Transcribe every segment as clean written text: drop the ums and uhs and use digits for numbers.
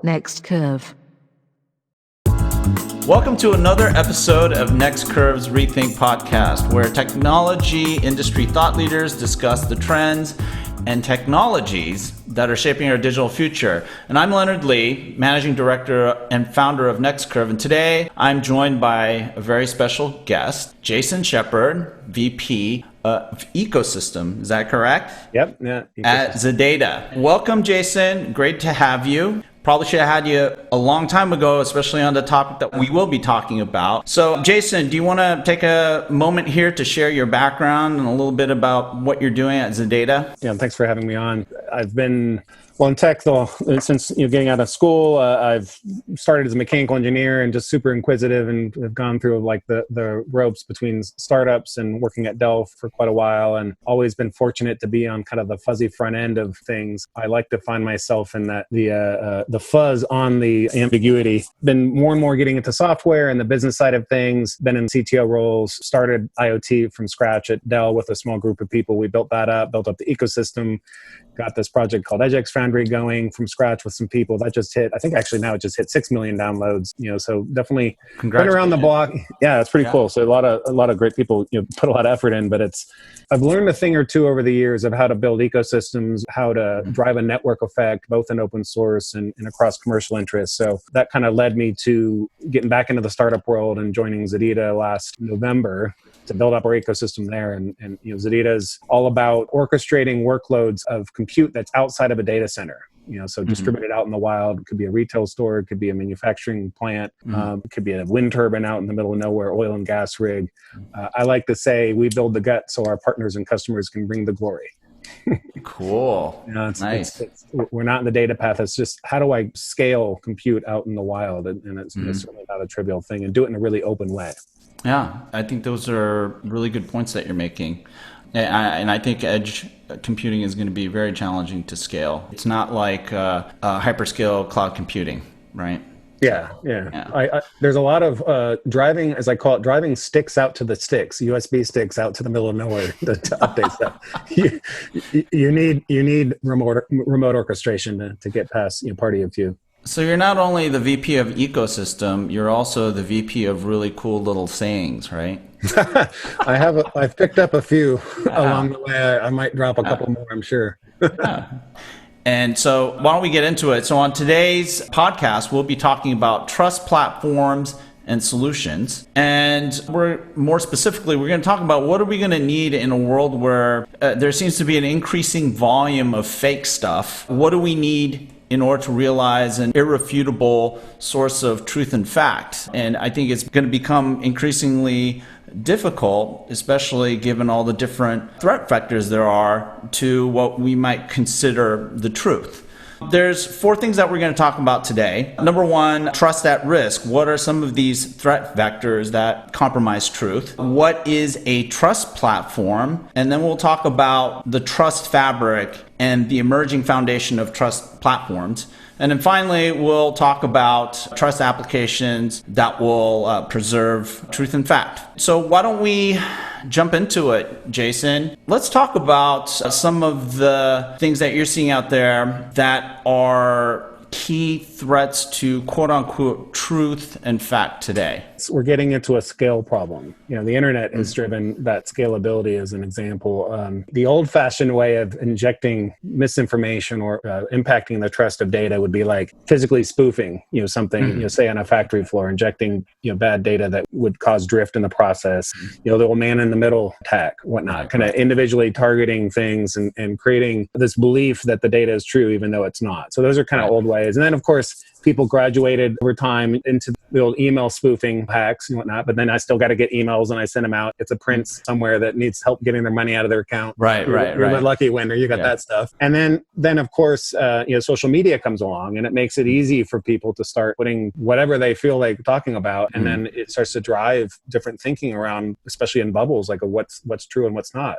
Next Curve. Welcome to another episode of Next Curve's Rethink podcast, where technology industry thought leaders discuss the trends and technologies that are shaping our digital future. And I'm Leonard Lee, Managing Director and founder of Next Curve. And today I'm joined by a very special guest, Jason Shepard, VP of Ecosystem. Is that correct? Yep. Yeah. At ZEDEDA. Welcome, Jason. Great to have you. Probably should have had you a long time ago, especially on the topic that we will be talking about. So, Jason, do you want to take a moment here to share your background and a little bit about what you're doing at ZEDEDA? Yeah, thanks for having me on. I've been in tech since getting out of school. I've started as a mechanical engineer and just super inquisitive, and have gone through like the ropes between startups and working at Dell for quite a while, and always been fortunate to be on kind of the fuzzy front end of things. I like to find myself in that the fuzz on the ambiguity. Been more and more getting into software and the business side of things. Been in CTO roles. Started IoT from scratch at Dell with a small group of people. We built that up, built up the ecosystem. Got this project called EdgeX Foundry going from scratch with some people. That just hit, I think actually now it just hit 6 million downloads, so definitely been around the block. Yeah, it's pretty cool. So a lot of great people, put a lot of effort in, but I've learned a thing or two over the years of how to build ecosystems, how to drive a network effect, both in open source and across commercial interests. So that kind of led me to getting back into the startup world and joining ZEDEDA last November to build up our ecosystem there. And ZEDEDA is all about orchestrating workloads of compute that's outside of a data center. So distributed out in the wild. It could be a retail store, it could be a manufacturing plant, it could be a wind turbine out in the middle of nowhere, oil and gas rig. I like to say we build the gut so our partners and customers can bring the glory. Cool. Nice. We're not in the data path. It's just, how do I scale compute out in the wild? And it's certainly not a trivial thing, and do it in a really open way. Yeah, I think those are really good points that you're making. And I think edge computing is going to be very challenging to scale. It's not like hyperscale cloud computing, right? Yeah. There's a lot of driving, as I call it, driving sticks out to the sticks, USB sticks out to the middle of nowhere to update stuff. You need remote orchestration to get past party of few. So you're not only the VP of ecosystem, you're also the VP of really cool little sayings, right? I've picked up a few along the way. I might drop a couple more, I'm sure. And so why don't we get into it? So on today's podcast, we'll be talking about Truss platforms and solutions. And more specifically, we're going to talk about what are we going to need in a world where there seems to be an increasing volume of fake stuff. What do we need in order to realize an irrefutable source of truth and fact? And I think it's going to become increasingly difficult, especially given all the different threat vectors there are to what we might consider the truth. There's 4 things that we're going to talk about today. Number 1, trust at risk. What are some of these threat vectors that compromise truth? What is a trust platform? And then we'll talk about the trust fabric and the emerging foundation of trust platforms. And then finally, we'll talk about trust applications that will preserve truth and fact. So why don't we jump into it, Jason? Let's talk about some of the things that you're seeing out there that are key threats to quote-unquote truth and fact today. We're getting into a scale problem. The internet has driven that scalability as an example. The old-fashioned way of injecting misinformation or impacting the trust of data would be like physically spoofing, something, say on a factory floor, injecting, bad data that would cause drift in the process. The old man-in-the-middle attack, whatnot, kind of individually targeting things and creating this belief that the data is true even though it's not. So those are kind of old ways. And then, of course, people graduated over time into the old email spoofing hacks and whatnot, but then I still got to get emails and I send them out. It's a prince somewhere that needs help getting their money out of their account. Right. You're the lucky winner. You got that stuff. And then of course, social media comes along and it makes it easy for people to start putting whatever they feel like talking about. And then it starts to drive different thinking around, especially in bubbles, like what's true and what's not.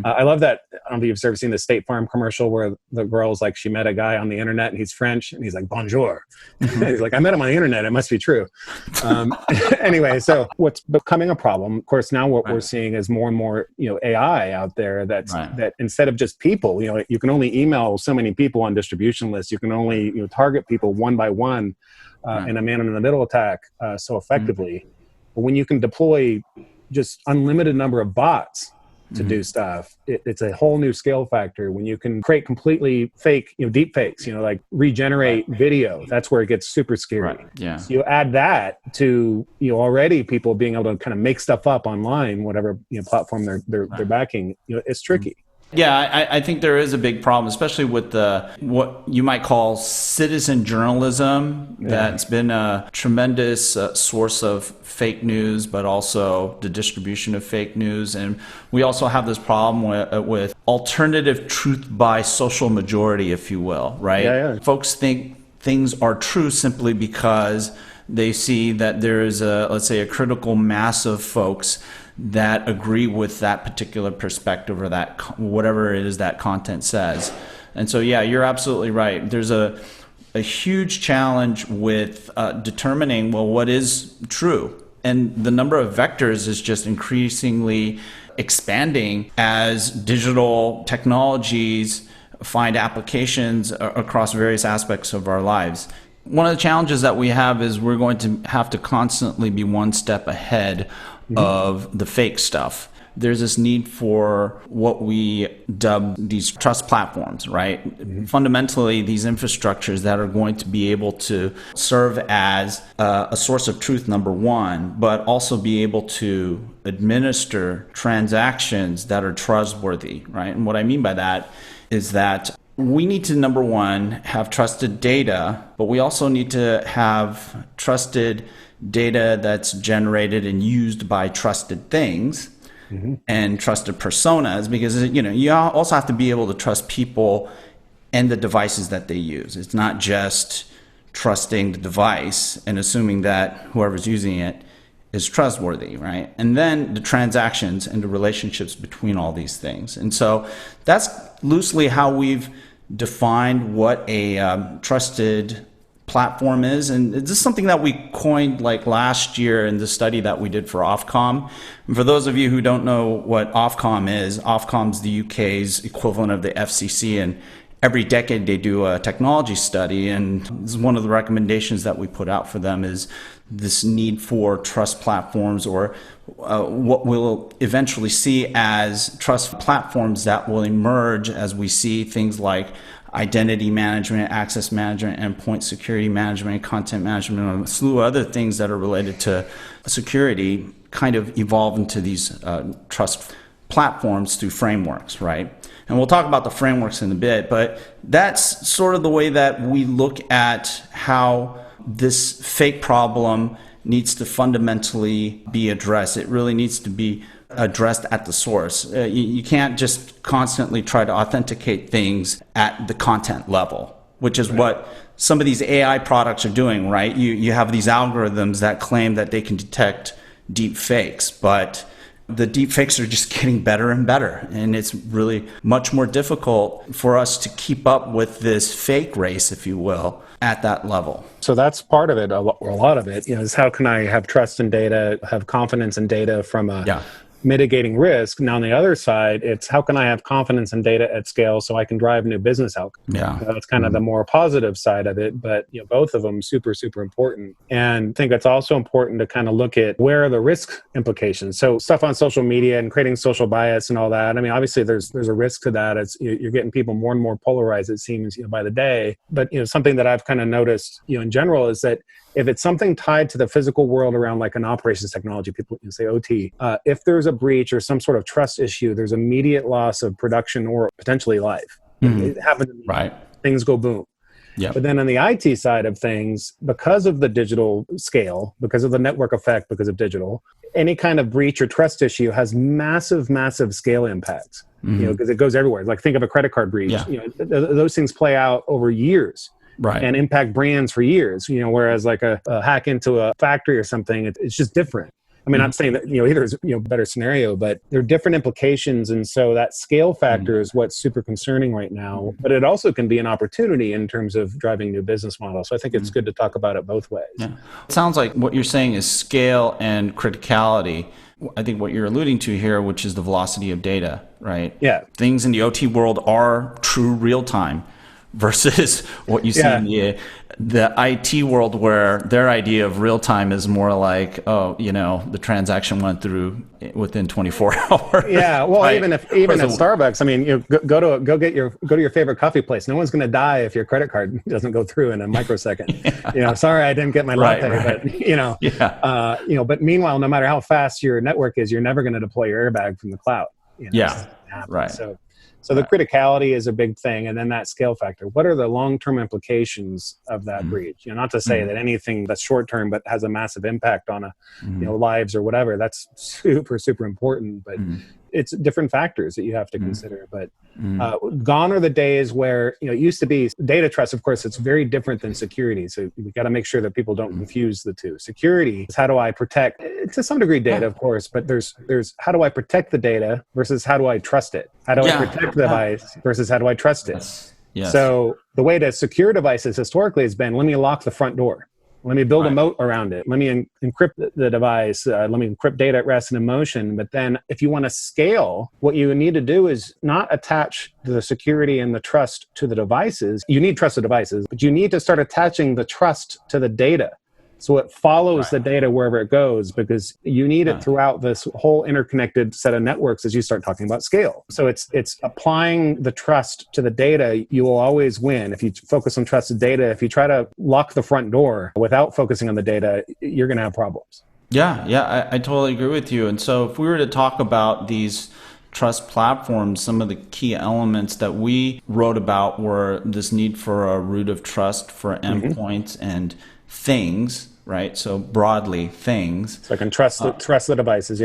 I love that. I don't know if you've ever seen the State Farm commercial where the girl's like, she met a guy on the internet and he's French and he's like, bonjour. He's like, I met him on the internet. It must be true. Anyway, so what's becoming a problem, of course, now what we're seeing is more and more, AI out there that instead of just people, you can only email so many people on distribution lists. You can only target people one by one in a man in the middle attack so effectively. But when you can deploy just unlimited number of bots to do stuff, it's a whole new scale factor. When you can create completely fake, deep fakes, like regenerate video, that's where it gets super scary. Yeah. So you add that to, already people being able to kind of make stuff up online, whatever platform they're backing, it's tricky. Yeah, I think there is a big problem, especially with what you might call citizen journalism. That's been a tremendous source of fake news, but also the distribution of fake news. And we also have this problem with alternative truth by social majority, if you will, right? Yeah. Folks think things are true simply because they see that there is let's say, a critical mass of folks that agree with that particular perspective or that whatever it is that content says. And so, yeah, you're absolutely right. There's a huge challenge with determining, well, what is true? And the number of vectors is just increasingly expanding as digital technologies find applications across various aspects of our lives. One of the challenges that we have is we're going to have to constantly be one step ahead of the fake stuff. There's this need for what we dub these trust platforms, right? Fundamentally, these infrastructures that are going to be able to serve as a source of truth, number one, but also be able to administer transactions that are trustworthy, right? And what I mean by that is that we need to, number one, have trusted data, but we also need to have trusted data that's generated and used by trusted things and trusted personas, because you also have to be able to trust people and the devices that they use. It's not just trusting the device and assuming that whoever's using it is trustworthy, right? And then the transactions and the relationships between all these things. And so that's loosely how we've defined what a trusted platform is. And this is something that we coined like last year in the study that we did for Ofcom. And for those of you who don't know what Ofcom is the UK's equivalent of the FCC, and every decade they do a technology study. And this is one of the recommendations that we put out for them is this need for trust platforms, or what we'll eventually see as trust platforms that will emerge as we see things like identity management, access management, endpoint security management, content management, and a slew of other things that are related to security kind of evolve into these trust platforms through frameworks, right? And we'll talk about the frameworks in a bit, but that's sort of the way that we look at how this fake problem needs to fundamentally be addressed. It really needs to be addressed at the source. You can't just constantly try to authenticate things at the content level, which is what some of these AI products are doing, right? You have these algorithms that claim that they can detect deep fakes, but the deep fakes are just getting better and better. And it's really much more difficult for us to keep up with this fake race, if you will, at that level. So that's part of it, or a lot of it, is how can I have trust in data, have confidence in data from a mitigating risk. Now, on the other side, it's how can I have confidence in data at scale so I can drive new business outcomes? That's kind of the more positive side of it, but both of them super, super important. And I think it's also important to kind of look at where are the risk implications. So stuff on social media and creating social bias and all that. I mean, obviously there's a risk to that. It's you're getting people more and more polarized, it seems, by the day. But something that I've kind of noticed, in general, is that if it's something tied to the physical world around like an operations technology, people say OT, if there's a breach or some sort of trust issue, there's immediate loss of production or potentially life. It happens to me. Right. Things go boom. Yeah. But then on the IT side of things, because of the digital scale, because of the network effect, because of digital, any kind of breach or trust issue has massive, massive scale impacts, because it goes everywhere. Like think of a credit card breach. Those things play out over years. Right. And impact brands for years, whereas like a hack into a factory or something, it's just different. I mean, not saying that, either is, better scenario, but there are different implications. And so that scale factor is what's super concerning right now, but it also can be an opportunity in terms of driving new business models. So I think it's good to talk about it both ways. Yeah. It sounds like what you're saying is scale and criticality. I think what you're alluding to here, which is the velocity of data, right? Yeah. Things in the OT world are true real time versus what you see in the IT world, where their idea of real time is more like, the transaction went through within 24 hours. Yeah, well, right? even at Starbucks, I mean, go to your favorite coffee place. No one's going to die if your credit card doesn't go through in a microsecond. Sorry, I didn't get my latte, but but meanwhile, no matter how fast your network is, you're never going to deploy your airbag from the cloud. Right. So the criticality is a big thing, and then that scale factor. What are the long-term implications of that breach? Not to say that anything that's short-term but has a massive impact on lives or whatever. That's super, super important, but it's different factors that you have to consider. But gone are the days where it used to be data trust. Of course, it's very different than security. So we got to make sure that people don't confuse the two. Security is how do I protect, to some degree, data, of course, but there's how do I protect the data versus how do I trust it? How do I protect the device versus how do I trust it? Yes. So the way to secure devices historically has been, let me lock the front door. Let me build a moat around it. Let me encrypt the device. Let me encrypt data at rest and in motion. But then if you want to scale, what you need to do is not attach the security and the trust to the devices. You need trusted devices, but you need to start attaching the trust to the data. So it follows the data wherever it goes, because you need it throughout this whole interconnected set of networks as you start talking about scale. So it's applying the trust to the data. You will always win if you focus on trusted data. If you try to lock the front door without focusing on the data, you're going to have problems. Yeah, I totally agree with you. And so if we were to talk about these trust platforms, some of the key elements that we wrote about were this need for a root of trust for endpoints and things, right? So broadly, things. So I can trust the devices,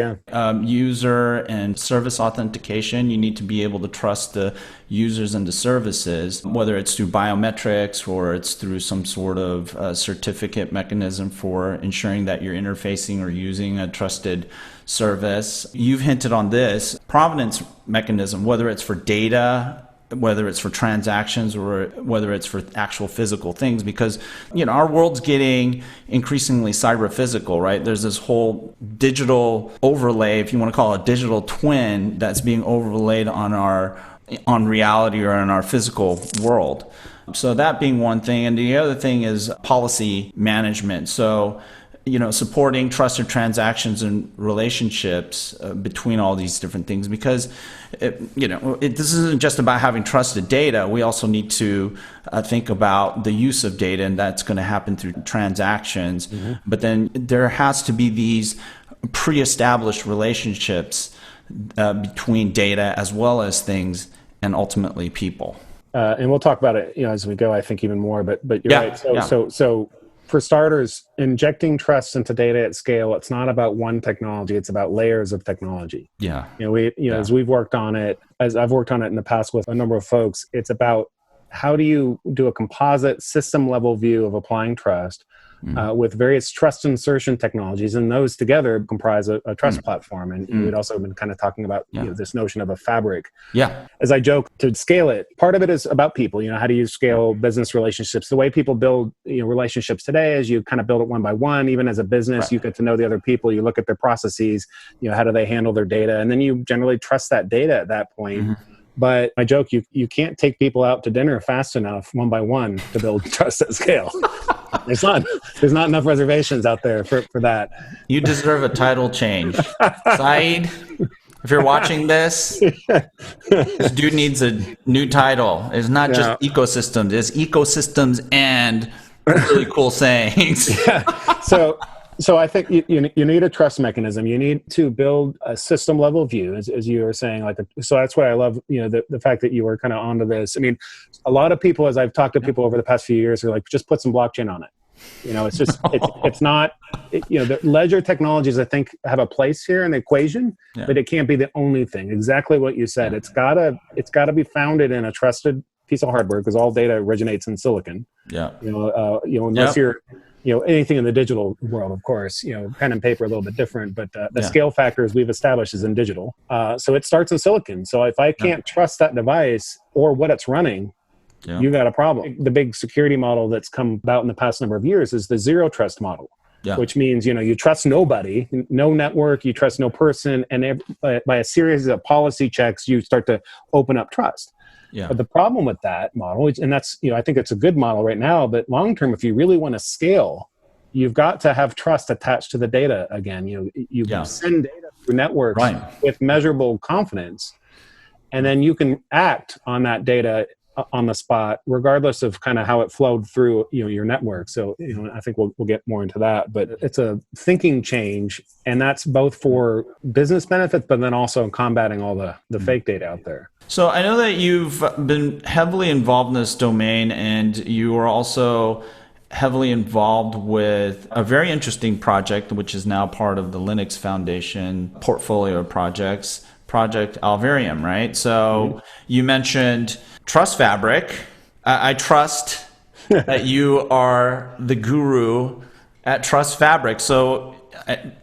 user and service authentication. You need to be able to trust the users and the services, whether it's through biometrics or it's through some sort of certificate mechanism for ensuring that you're interfacing or using a trusted service. You've hinted on this provenance mechanism, whether it's for data, whether it's for transactions or whether it's for actual physical things, because our world's getting increasingly cyber physical, right? There's this whole digital overlay, if you want to call it a digital twin, that's being overlaid on reality or in our physical world. So that being one thing, and the other thing is policy management. So supporting trusted transactions and relationships between all these different things, because this isn't just about having trusted data. We also need to think about the use of data, and that's going to happen through transactions. But then there has to be these pre-established relationships between data as well as things and ultimately people. And we'll talk about it as we go, I think, even more. But you're right. So for starters, injecting trust into data at scale, it's not about one technology, it's about layers of technology. As we've worked on it, as I've worked on it in the past with a number of folks, it's about how do you do a composite system level view of applying trust with various trust insertion technologies, and those together comprise a trust platform. And we'd also been kind of talking about this notion of a fabric. As I joke, to scale it, part of it is about people. How do you scale business relationships? The way people build relationships today is you kind of build it one by one. Even as a business, you get to know the other people. You look at their processes. How do they handle their data, and then you generally trust that data at that point. But I joke, you can't take people out to dinner fast enough, one by one, to build trust at scale. There's not enough reservations out there for that. You deserve a title change. Saeed, if you're watching this dude needs a new title. It's not just ecosystems, it's ecosystems and really cool sayings. So I think you need a trust mechanism. You need to build a system level view, as you were saying. So that's why I love the fact that you were kind of onto this. I mean, a lot of people, as I've talked to people over the past few years, are like, just put some blockchain on it. It's just it's not. The ledger technologies, I think, have a place here in the equation, but it can't be the only thing. Exactly what you said. It's gotta be founded in a trusted piece of hardware, because all data originates in silicon. Unless you're anything in the digital world, of course, pen and paper a little bit different, but the scale factors we've established is in digital. So it starts in silicon. So if I can't trust that device or what it's running, you got a problem. The big security model that's come about in the past number of years is the zero trust model, which means, you trust nobody, no network, you trust no person, and by a series of policy checks, you start to open up trust. But the problem with that model, and that's, I think it's a good model right now, but long-term, if you really want to scale, you've got to have trust attached to the data again. You send data through networks with measurable confidence, and then you can act on that data on the spot, regardless of kind of how it flowed through, your network. So, I think we'll get more into that, but it's a thinking change, and that's both for business benefits, but then also combating all the fake data out there. So I know that you've been heavily involved in this domain, and you are also heavily involved with a very interesting project, which is now part of the Linux Foundation portfolio of projects, Project Alvarium, right? So you mentioned Truss Fabric. I trust that you are the guru at Truss Fabric. So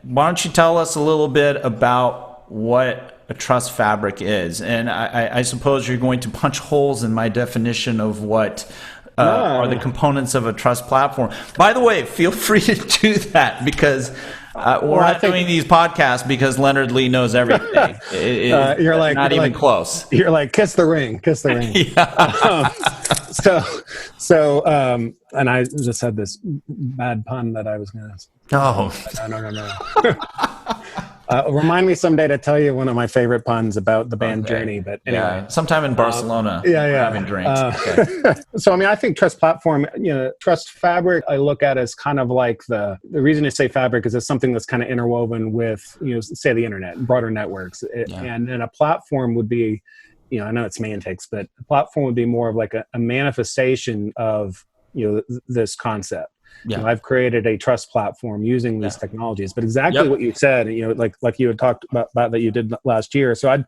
why don't you tell us a little bit about what a Truss Fabric is? And I suppose you're going to punch holes in my definition of what are the components of a Truss platform. By the way, feel free to do that, because we're not doing these podcasts because Leonard Lee knows everything. You're like, not even close. You're like, kiss the ring. And I just had this bad pun that I was going to. No. Remind me someday to tell you one of my favorite puns about the band Journey. But anyway, sometime in Barcelona, having drinks. So I think Truss Platform, Truss Fabric, I look at as kind of like the reason I say fabric is it's something that's kind of interwoven with, say the internet and broader networks, and then a platform would be, I know it's semantics, but a platform would be more of like a manifestation of this concept. I've created a Truss platform using these technologies, but exactly what you said, like you had talked about that you did last year. So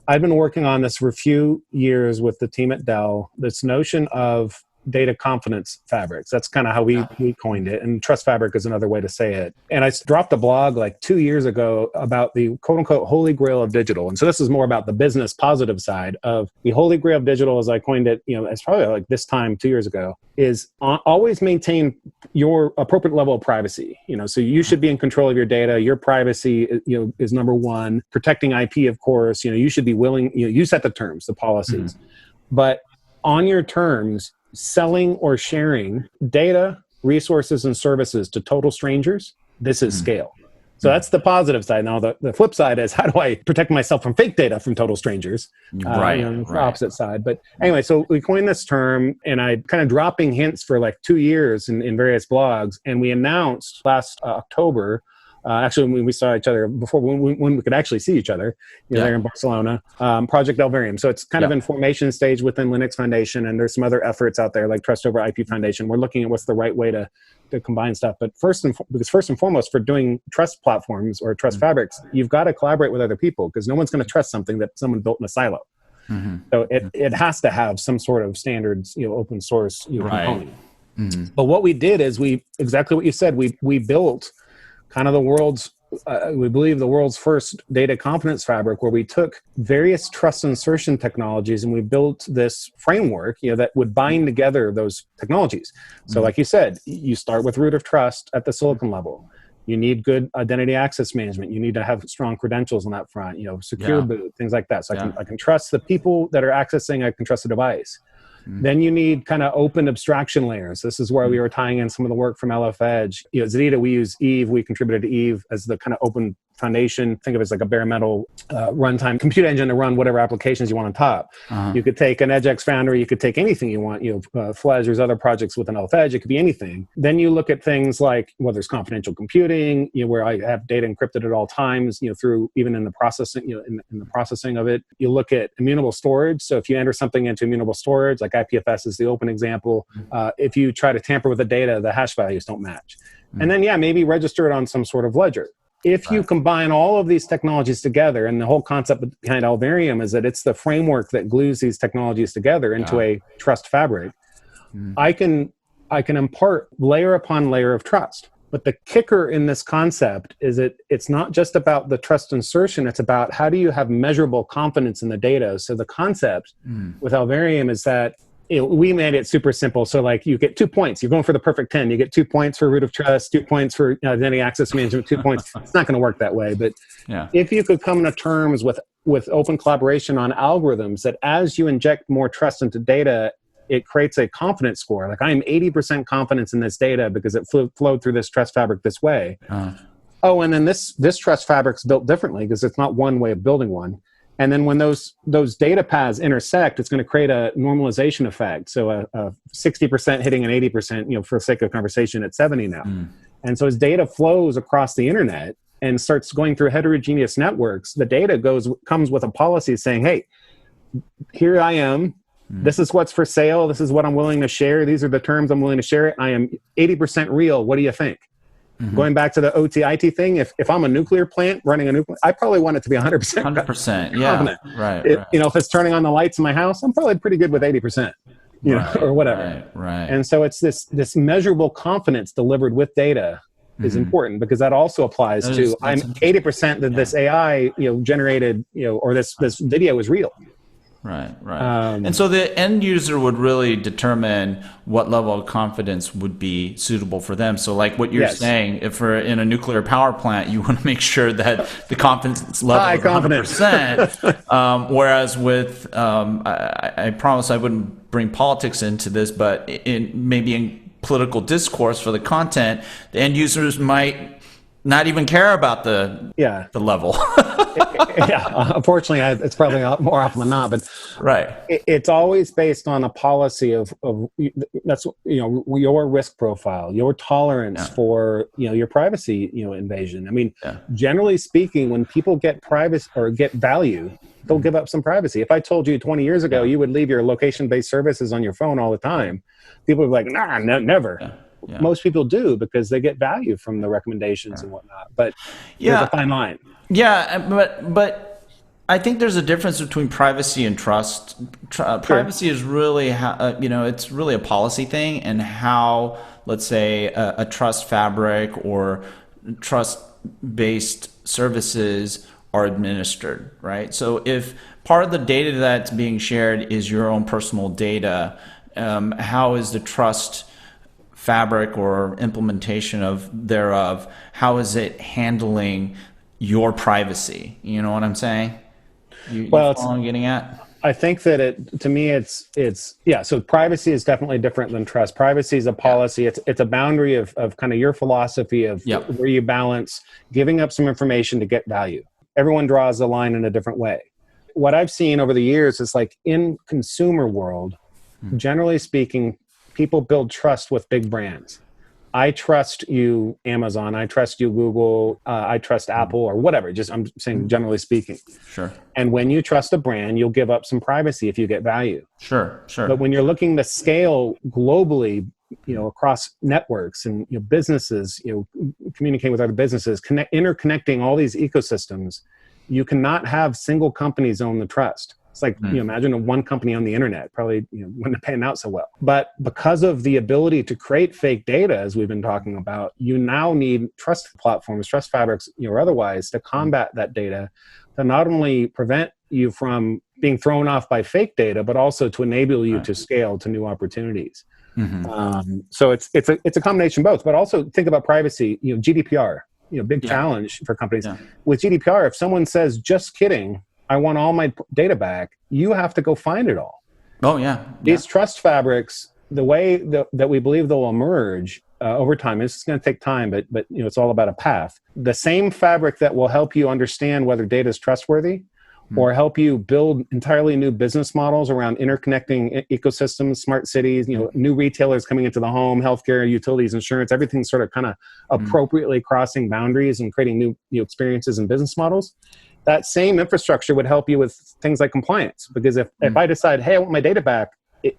I've been working on this for a few years with the team at Dell, this notion of data confidence fabrics. That's kind of how we coined it. And Truss Fabric is another way to say it. And I dropped a blog like 2 years ago about the quote unquote holy grail of digital. And so this is more about the business positive side of the holy grail of digital, as I coined it, it's probably like this time 2 years ago, is always maintain your appropriate level of privacy. So you should be in control of your data. Your privacy, is number one. Protecting IP, of course, you should be willing, you set the terms, the policies. But on your terms, selling or sharing data, resources, and services to total strangers, this is scale. So that's the positive side. Now, the flip side is, how do I protect myself from fake data from total strangers? The opposite side. But anyway, so we coined this term, and I kind of dropping hints for like 2 years in various blogs. And we announced last October, actually, when we saw each other before, when we could actually see each other, there in Barcelona, Project Alvarium. So it's kind of in formation stage within Linux Foundation, and there's some other efforts out there like Trust Over IP Foundation. We're looking at what's the right way to combine stuff. But first and foremost, for doing Truss platforms or Truss fabrics, you've got to collaborate with other people, because no one's going to trust something that someone built in a silo. So it has to have some sort of standards, open source component. But what we did is exactly what you said, we built kind of we believe the world's first data confidence fabric, where we took various trust insertion technologies and we built this framework, that would bind together those technologies. So like you said, you start with root of trust at the silicon level. You need good identity access management. You need to have strong credentials on that front, secure boot, things like that. So I can trust the people that are accessing, I can trust the device. Then you need kind of open abstraction layers. This is where we were tying in some of the work from LF Edge. ZEDEDA, we use Eve. We contributed to Eve as the kind of open foundation. Think of it as like a bare metal runtime compute engine to run whatever applications you want on top. You could take an EdgeX Foundry. You could take anything you want. Fledge, there's other projects with an LF Edge. It could be anything. Then you look at things like, there's confidential computing, where I have data encrypted at all times, through even in the processing, in the processing of it. You look at immutable storage. So if you enter something into immutable storage, like IPFS is the open example, if you try to tamper with the data, the hash values don't match. And then, maybe register it on some sort of ledger. If you combine all of these technologies together, and the whole concept behind Alvarium is that it's the framework that glues these technologies together into a trust fabric, I can I can impart layer upon layer of trust. But the kicker in this concept is it's not just about the trust insertion, it's about how do you have measurable confidence in the data. So the concept with Alvarium is that we made it super simple. So like you get 2 points. You're going for the perfect 10. You get 2 points for root of trust, 2 points for identity access management, 2 points. It's not going to work that way. But if you could come to terms with open collaboration on algorithms that as you inject more trust into data, it creates a confidence score. Like I am 80% confidence in this data because it flowed through this trust fabric this way. Oh, and then this trust fabric's built differently because it's not one way of building one. And then when those data paths intersect, it's going to create a normalization effect. So a 60% hitting an 80%, for the sake of conversation, at 70 now. And so as data flows across the internet and starts going through heterogeneous networks, the data comes with a policy saying, hey, here I am. This is what's for sale. This is what I'm willing to share. These are the terms I'm willing to share it. I am 80% real. What do you think? Going back to the OT-IT thing, if I'm a nuclear plant running a nuclear, I probably want it to be 100%. 100%, yeah. Right. If it's turning on the lights in my house, I'm probably pretty good with 80%, or whatever. Right. And so it's this measurable confidence delivered with data is important because that also applies to I'm 80% that this AI, generated, or this video is real. Right. And so the end user would really determine what level of confidence would be suitable for them. So like what you're saying, if we're in a nuclear power plant, you want to make sure that the confidence level is 100%. Whereas with, I promise I wouldn't bring politics into this, but maybe in political discourse for the content, the end users might not even care about the level. Unfortunately, it's probably more often than not. But it's always based on a policy of that's your risk profile, your tolerance for your privacy invasion. I mean, generally speaking, when people get privacy or get value, they'll give up some privacy. If I told you 20 years ago you would leave your location-based services on your phone all the time, people would be like, nah, never. Most people do because they get value from the recommendations and whatnot. But there's a fine line. But I think there's a difference between privacy and trust. Privacy is really it's really a policy thing, and how, let's say, a trust fabric or trust-based services are administered, right? So if part of the data that's being shared is your own personal data, how is the trust fabric or implementation thereof, how is it handling your privacy? You know what I'm saying? You follow what I'm getting at? I think that to me, it's so privacy is definitely different than trust. Privacy is a policy. It's a boundary of kind of your philosophy of where you balance giving up some information to get value. Everyone draws the line in a different way. What I've seen over the years is like in consumer world, generally speaking, people build trust with big brands. I trust you, Amazon. I trust you, Google. I trust Apple or whatever. Just I'm saying generally speaking. Sure. And when you trust a brand, you'll give up some privacy if you get value. Sure. But when you're looking to scale globally, across networks and businesses, communicate with other businesses, interconnecting all these ecosystems, you cannot have single companies own the trust. It's like, imagine one company on the internet, probably wouldn't pan out so well. But because of the ability to create fake data, as we've been talking about, you now need trust platforms, trust fabrics, or otherwise to combat that data, to not only prevent you from being thrown off by fake data, but also to enable you to scale to new opportunities. So it's a combination of both. But also think about privacy. GDPR, big challenge for companies. With GDPR, if someone says, "Just kidding, I want all my data back," you have to go find it all. These trust fabrics, the way that we believe they'll emerge over time, it's going to take time, but it's all about a path. The same fabric that will help you understand whether data is trustworthy or help you build entirely new business models around interconnecting ecosystems, smart cities, new retailers coming into the home, healthcare, utilities, insurance, everything sort of kind of appropriately crossing boundaries and creating new experiences and business models. That same infrastructure would help you with things like compliance. Because if I decide, hey, I want my data back,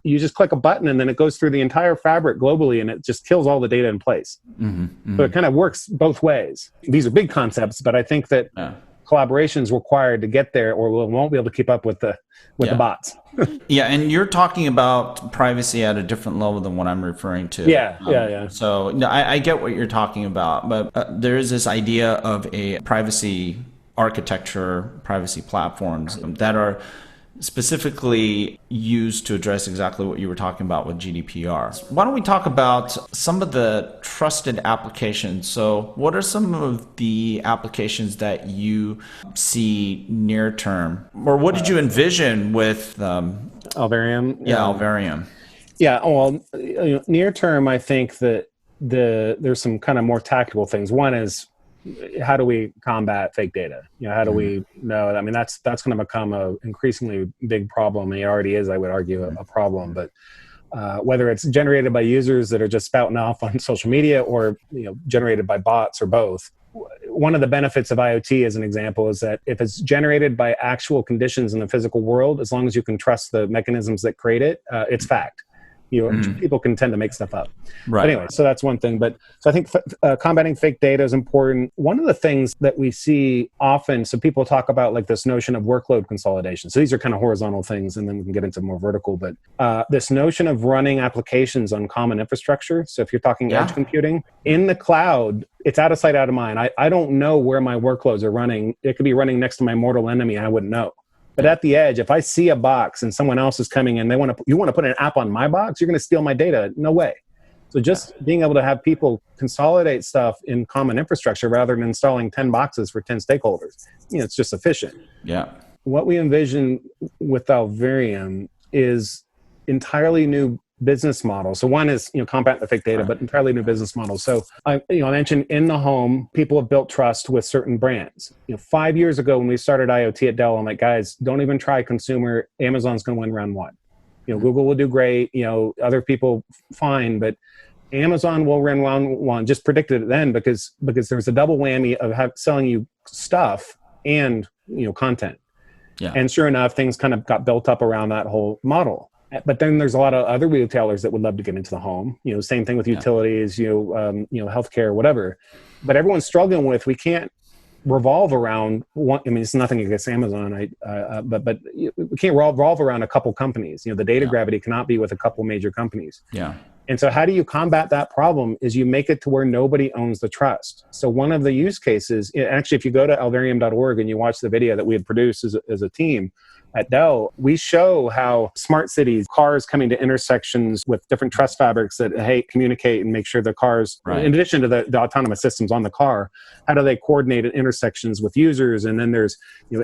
you just click a button and then it goes through the entire fabric globally and it just kills all the data in place. So it kind of works both ways. These are big concepts, but I think that collaboration is required to get there, or we won't be able to keep up with the bots. Yeah, and you're talking about privacy at a different level than what I'm referring to. Yeah. So no, I get what you're talking about, but there is this idea of a privacy architecture, privacy platforms that are specifically used to address exactly what you were talking about with GDPR. Why don't we talk about some of the trusted applications? So what are some of the applications that you see near term? Or what did you envision with Alvarium? Yeah, Alvarium. Yeah, well, near term, I think that there's some kind of more tactical things. One is, how do we combat fake data? How do we know? I mean, that's going to become a increasingly big problem. And it already is, I would argue, a problem. But whether it's generated by users that are just spouting off on social media, or generated by bots, or both. One of the benefits of IoT, as an example, is that if it's generated by actual conditions in the physical world, as long as you can trust the mechanisms that create it, it's fact. People can tend to make stuff up. Right. But anyway, so that's one thing. But so I think combating fake data is important. One of the things that we see often, so people talk about like this notion of workload consolidation. So these are kind of horizontal things, and then we can get into more vertical. But this notion of running applications on common infrastructure. So if you're talking edge computing in the cloud, it's out of sight, out of mind. I don't know where my workloads are running. It could be running next to my mortal enemy. I wouldn't know. But at the edge, if I see a box and someone else is coming in, you want to put an app on my box, you're going to steal my data. No way. So just being able to have people consolidate stuff in common infrastructure rather than installing 10 boxes for 10 stakeholders, it's just efficient. Yeah. What we envision with Alvarium is entirely new business models. So one is, combat the fake data, but entirely new business models. So I mentioned in the home, people have built trust with certain brands. 5 years ago when we started IoT at Dell, I'm like, guys, don't even try consumer. Amazon's going to win round one. Google will do great. Other people fine, but Amazon will win round one. Just predicted it then because there's a double whammy of selling you stuff and content. Yeah. And sure enough, things kind of got built up around that whole model. But then there's a lot of other retailers that would love to get into the home. Same thing with utilities, healthcare, whatever. But everyone's struggling with, we can't revolve around one. I mean, it's nothing against Amazon, but we can't revolve around a couple companies. The data gravity cannot be with a couple major companies. Yeah. And so how do you combat that problem is you make it to where nobody owns the trust. So one of the use cases, actually, if you go to alvarium.org and you watch the video that we had produced as a team at Dell, we show how smart cities, cars coming to intersections with different trust fabrics that, communicate and make sure the cars, in addition to the autonomous systems on the car, how do they coordinate at intersections with users? And then there's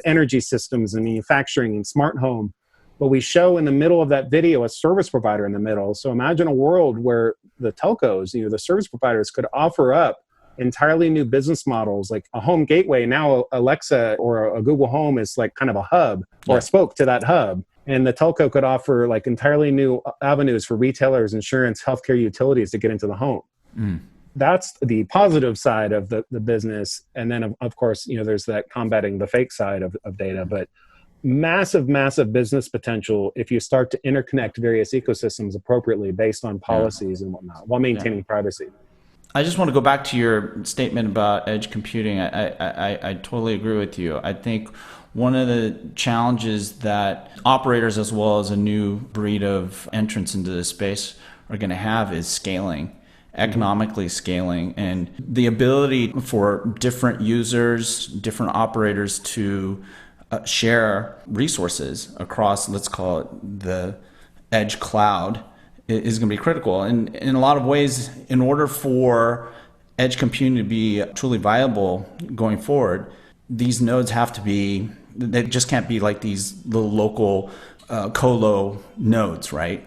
energy systems and manufacturing and smart home. But we show in the middle of that video a service provider in the middle. So imagine a world where the telcos, the service providers could offer up entirely new business models, like a home gateway. Now Alexa or a Google Home is like kind of a hub or a spoke to that hub. And the telco could offer like entirely new avenues for retailers, insurance, healthcare, utilities to get into the home. That's the positive side of the business. And then of course, there's that combating the fake side of data, but massive business potential if you start to interconnect various ecosystems appropriately based on policies and whatnot while maintaining privacy. I just want to go back to your statement about edge computing. I totally agree with you. I think one of the challenges that operators as well as a new breed of entrants into this space are going to have is scaling, economically scaling, and the ability for different users, different operators to share resources across, let's call it the edge cloud, is going to be critical. And in a lot of ways, in order for edge computing to be truly viable going forward, these nodes have to be, they just can't be like these little local colo nodes, right?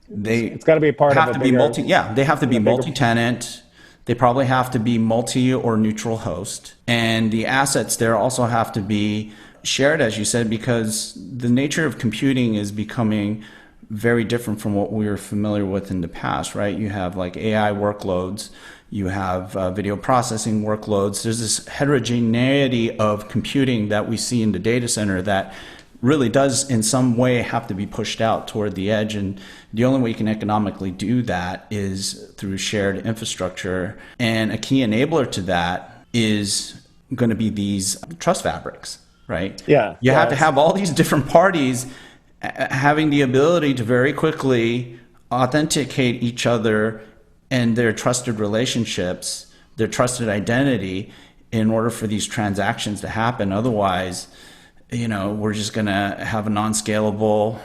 It's got to be a part have of to be they have to be multi-tenant. They probably have to be multi or neutral host. And the assets there also have to be shared, as you said, because the nature of computing is becoming very different from what we were familiar with in the past, right? You have like AI workloads, you have video processing workloads. There's this heterogeneity of computing that we see in the data center that really does in some way have to be pushed out toward the edge. And the only way you can economically do that is through shared infrastructure. And a key enabler to that is going to be these trust fabrics, right? Yeah. You have to have all these different parties having the ability to very quickly authenticate each other and their trusted relationships, their trusted identity, in order for these transactions to happen. Otherwise, we're just going to have a non-scalable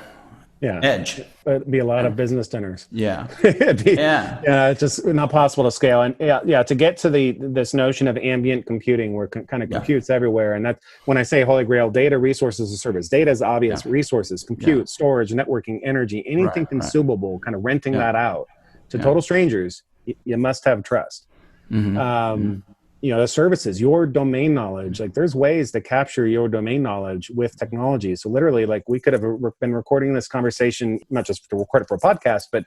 edge. It'd be a lot of business dinners. Yeah. Yeah, it's just not possible to scale. And to get to this notion of ambient computing, where kind of compute's everywhere. And that's when I say Holy Grail, data, resources, and service. Data is obvious. Resources, compute, storage, networking, energy, anything consumable, kind of renting that out to total strangers. You must have trust. The services, your domain knowledge, like there's ways to capture your domain knowledge with technology. So literally, like we could have been recording this conversation, not just to record it for a podcast, but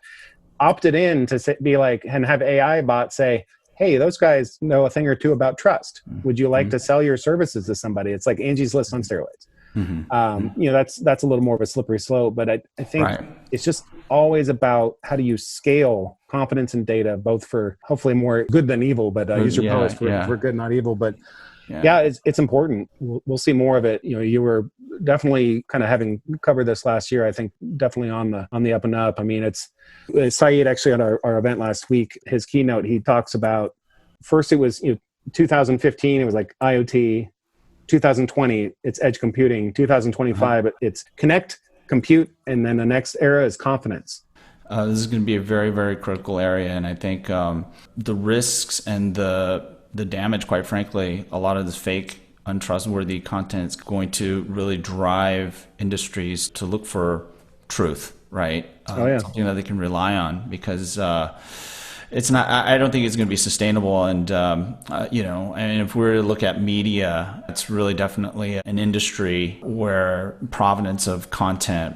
opted in to be like, and have AI bots say, hey, those guys know a thing or two about trust. Would you like to sell your services to somebody? It's like Angie's List on steroids. That's a little more of a slippery slope, but I think it's just always about how do you scale confidence in data, both for hopefully more good than evil, but use your powers for good, not evil. But it's important. We'll see more of it. You were definitely kind of having covered this last year. I think definitely on the up and up. I mean, it's Saeed actually at our event last week, his keynote, he talks about first it was 2015, it was like IoT. 2020, it's edge computing. 2025, it's connect, compute, and then the next era is confidence. This is going to be a very, very critical area, and I think the risks and the damage, quite frankly, a lot of this fake, untrustworthy content is going to really drive industries to look for truth, right? Something that they can rely on, because it's not. I don't think it's going to be sustainable. And and if we were to look at media, it's really definitely an industry where provenance of content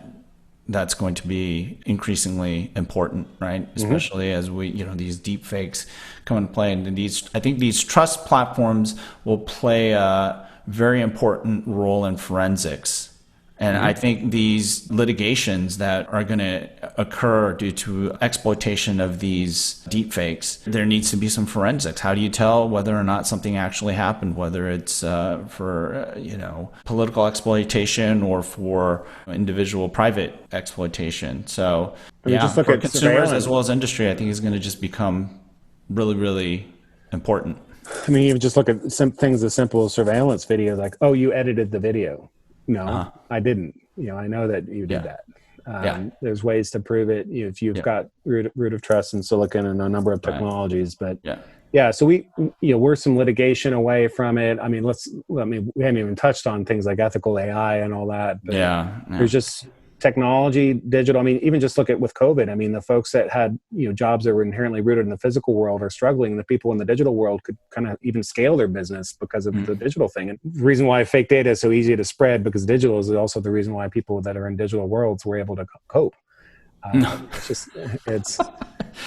that's going to be increasingly important, right? Especially as we, these deep fakes come into play, and I think these trust platforms will play a very important role in forensics. And I think these litigations that are going to occur due to exploitation of these deepfakes, there needs to be some forensics. How do you tell whether or not something actually happened, whether it's for political exploitation or for individual private exploitation? So just look for at consumers as well as industry, I think is going to just become really, really important. I mean, even just look at some things as simple as surveillance video, like, oh, you edited the video. No, I didn't. I know that you did that. There's ways to prove it. If you've got root of trust and silicon and a number of technologies, but so we're some litigation away from it. I mean, we haven't even touched on things like ethical AI and all that. But there's just technology, digital. I mean, even just look at with COVID. I mean, the folks that had jobs that were inherently rooted in the physical world are struggling. The people in the digital world could kind of even scale their business because of the digital thing. And the reason why fake data is so easy to spread, because digital is also the reason why people that are in digital worlds were able to cope.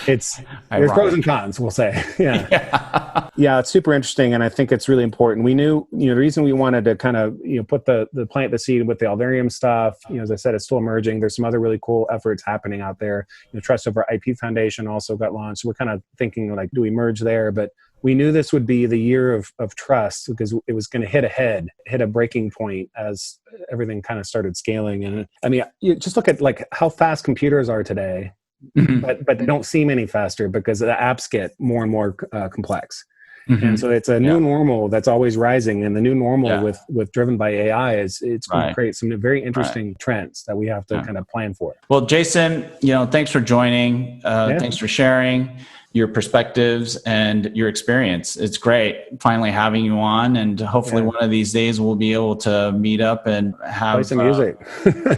It's there's pros and cons, we'll say. It's super interesting, and I think it's really important. We knew, the reason we wanted to kind of put the plant the seed with the Alvarium stuff. As I said, it's still emerging. There's some other really cool efforts happening out there. Trust Over IP Foundation also got launched. So we're kind of thinking like, do we merge there? But we knew this would be the year of trust, because it was going to hit a breaking point as everything kind of started scaling. And I mean, you just look at like how fast computers are today, but they don't seem any faster because the apps get more and more complex. And so it's a new normal that's always rising, and the new normal with driven by AI it's going to create some very interesting trends that we have to kind of plan for. Well, Jason, thanks for joining. Thanks for sharing your perspectives and your experience. It's great finally having you on, and hopefully one of these days we'll be able to meet up and have play some music.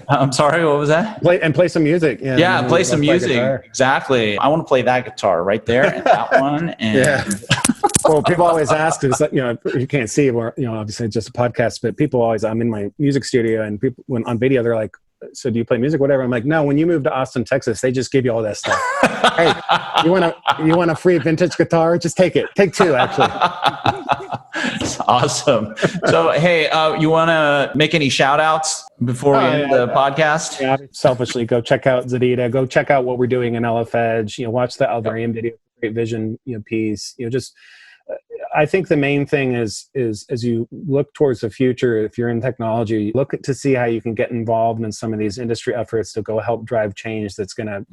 I'm sorry, what was that? Play some music. Play some music. Exactly. I want to play that guitar right there and that one. And well, people always ask, you can't see, obviously it's just a podcast, but people always, I'm in my music studio, and people when on video, they're like, so do you play music, whatever? I'm like, no, when you moved to Austin, Texas, they just give you all that stuff. Hey, you want a free vintage guitar? Just take it. Take two, actually. It's awesome. So, hey, you want to make any shout outs before we end the podcast? Yeah, selfishly, go check out ZEDEDA. Go check out what we're doing in LF Edge. Watch the Alvarium video, great vision, piece. I think the main thing is as you look towards the future, if you're in technology, look to see how you can get involved in some of these industry efforts to go help drive change that's going to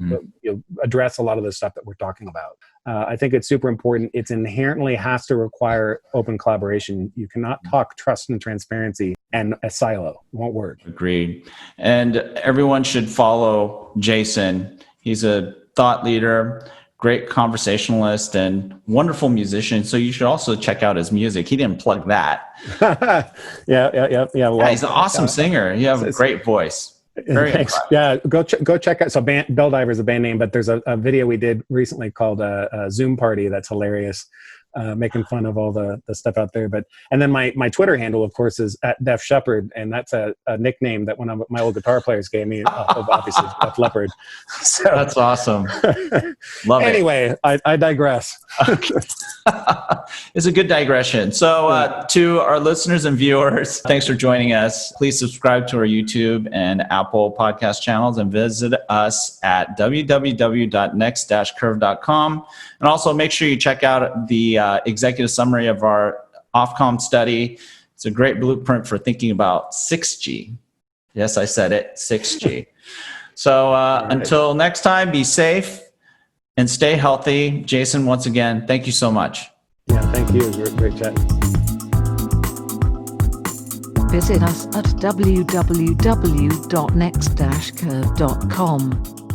address a lot of the stuff that we're talking about. I think it's super important. It inherently has to require open collaboration. You cannot talk trust and transparency and a silo. It won't work. Agreed. And everyone should follow Jason. He's a thought leader, great conversationalist, and wonderful musician. So you should also check out his music. He didn't plug that. Yeah. Well, He's an awesome singer. You have a great voice. Very Thanks. impressive. Yeah, go check out. So Bell Diver is a band name, but there's a video we did recently called a Zoom Party that's hilarious, making fun of all the stuff out there. And then my Twitter handle, of course, is @DefShepherd, and that's a nickname that one of my old guitar players gave me, obviously Def Leppard. So, that's awesome. Love it. Anyway, I digress. Okay. It's a good digression. So to our listeners and viewers, thanks for joining us. Please subscribe to our YouTube and Apple podcast channels and visit us at www.next-curve.com. And also make sure you check out the executive summary of our Ofcom study. It's a great blueprint for thinking about 6G. Yes, I said it, 6G. So until next time, be safe and stay healthy. Jason, once again, thank you so much. Yeah, thank you. Great chat. Visit us at www.next-curve.com.